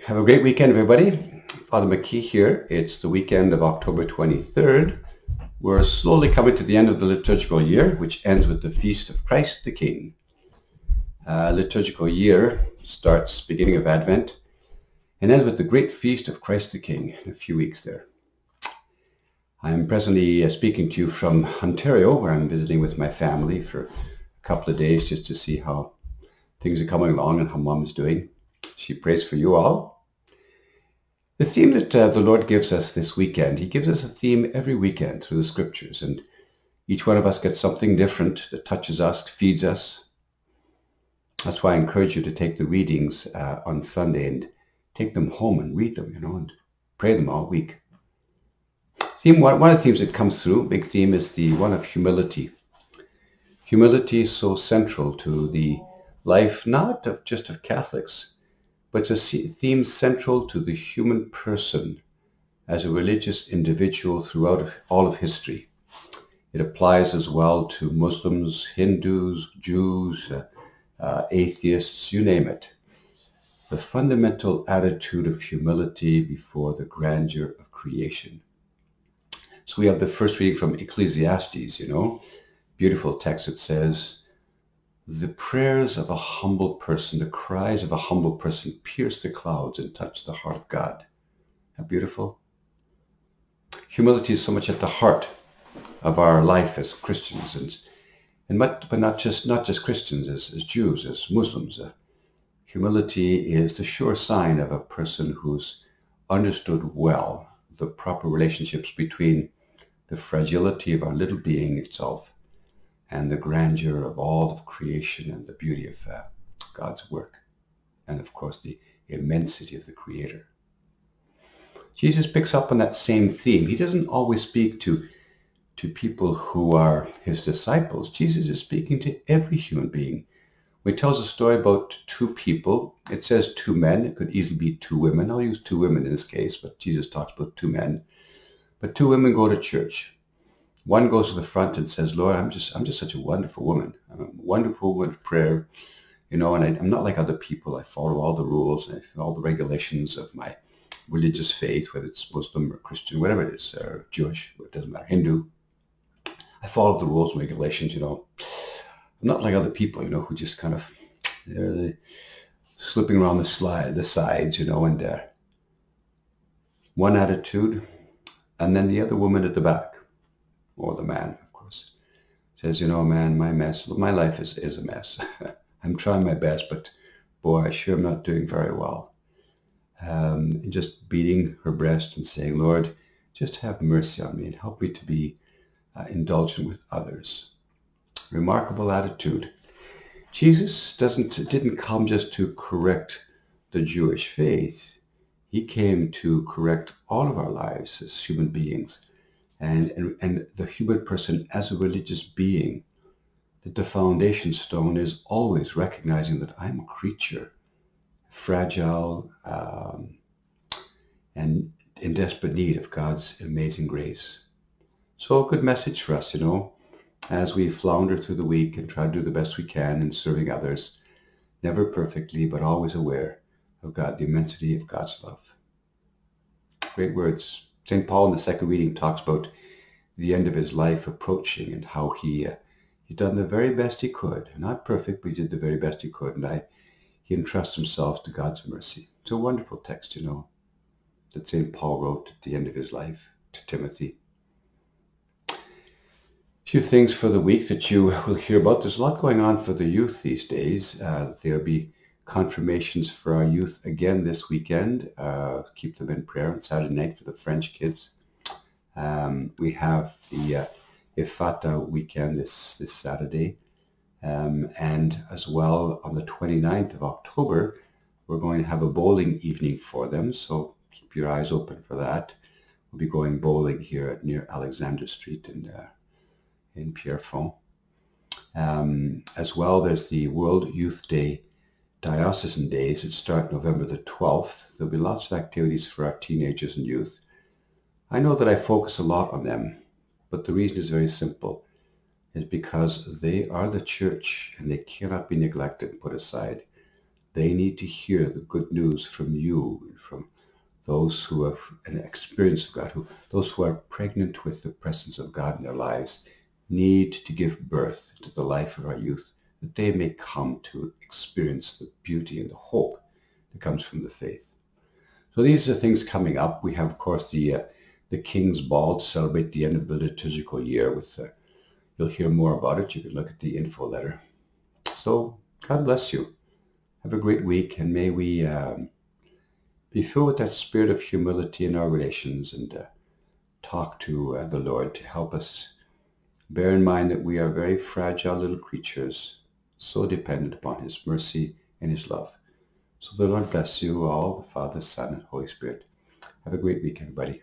Have a great weekend, everybody. Father McKee here. It's the weekend of October 23rd. We're slowly coming to the end of the liturgical year, which ends with the Feast of Christ the King. Liturgical year starts beginning of Advent and ends with the great Feast of Christ the King in a few weeks there. I'm presently speaking to you from Ontario, where I'm visiting with my family for a couple of days just to see how things are coming along and how Mom's doing. She prays for you all. The theme that the Lord gives us this weekend, He gives us a theme every weekend through the Scriptures, and each one of us gets something different that touches us, feeds us. That's why I encourage you to take the readings on Sunday and take them home and read them, and pray them all week. One of the themes that comes through, big theme, is the one of humility. Humility is so central to the life, not just of Catholics, but it's a theme central to the human person as a religious individual throughout all of history. It applies as well to Muslims, Hindus, Jews, atheists, you name it. The fundamental attitude of humility before the grandeur of creation. So we have the first reading from Ecclesiastes, beautiful text that says, "The prayers of a humble person, the cries of a humble person pierce the clouds and touch the heart of God." How beautiful. Humility is so much at the heart of our life as Christians, but not just Christians, as Jews, as Muslims. Humility is the sure sign of a person who's understood well the proper relationships between the fragility of our little being itself and the grandeur of all of creation and the beauty of God's work, and of course the immensity of the Creator. Jesus picks up on that same theme. He doesn't always speak to people who are his disciples. Jesus is speaking to every human being. When he tells a story about two people, it says two men. It could easily be two women. I'll use two women in this case, but Jesus talks about two men. But two women go to church. One goes to the front and says, "Lord, I'm just such a wonderful woman. I'm a wonderful woman of prayer, and I'm not like other people. I follow all the rules and all the regulations of my religious faith, whether it's Muslim or Christian, whatever it is, or Jewish, it doesn't matter, Hindu. I follow the rules and regulations, I'm not like other people, who just kind of, they're slipping around the sides, and one attitude, and then the other woman at the back, or the man, of course, says, man, my life is a mess. I'm trying my best, but boy, I sure am not doing very well. And just beating her breast and saying, "Lord, just have mercy on me and help me to be indulgent with others." Remarkable attitude. Jesus didn't come just to correct the Jewish faith. He came to correct all of our lives as human beings. And the human person as a religious being, that the foundation stone is always recognizing that I'm a creature, fragile, and in desperate need of God's amazing grace. So a good message for us, as we flounder through the week and try to do the best we can in serving others, never perfectly, but always aware of God, the immensity of God's love. Great words. St. Paul in the second reading talks about the end of his life approaching and how he's done the very best he could. Not perfect, but he did the very best he could. And he entrusts himself to God's mercy. It's a wonderful text, that St. Paul wrote at the end of his life to Timothy. A few things for the week that you will hear about. There's a lot going on for the youth these days. There'll be confirmations for our youth again this weekend. Keep them in prayer on Saturday night for the French kids. We have the Ifata weekend this Saturday. And as well on the 29th of October, we're going to have a bowling evening for them. So keep your eyes open for that. We'll be going bowling here near Alexander Street in Pierrefonds. As well, there's the World Youth Day Diocesan Days that start November the 12th. There'll be lots of activities for our teenagers and youth. I know that I focus a lot on them, but the reason is very simple. It's because they are the church and they cannot be neglected and put aside. They need to hear the good news from you and from those who have an experience of God, those who are pregnant with the presence of God in their lives, need to give birth to the life of our youth, that they may come to experience the beauty and the hope that comes from the faith. So these are things coming up. We have, of course, the King's Ball to celebrate the end of the liturgical year. You'll hear more about it. You can look at the info letter. So God bless you. Have a great week, and may we be filled with that spirit of humility in our relations, and talk to the Lord to help us bear in mind that we are very fragile little creatures, so dependent upon His mercy and His love. So the Lord bless you all, the Father, Son, and Holy Spirit. Have a great week, everybody.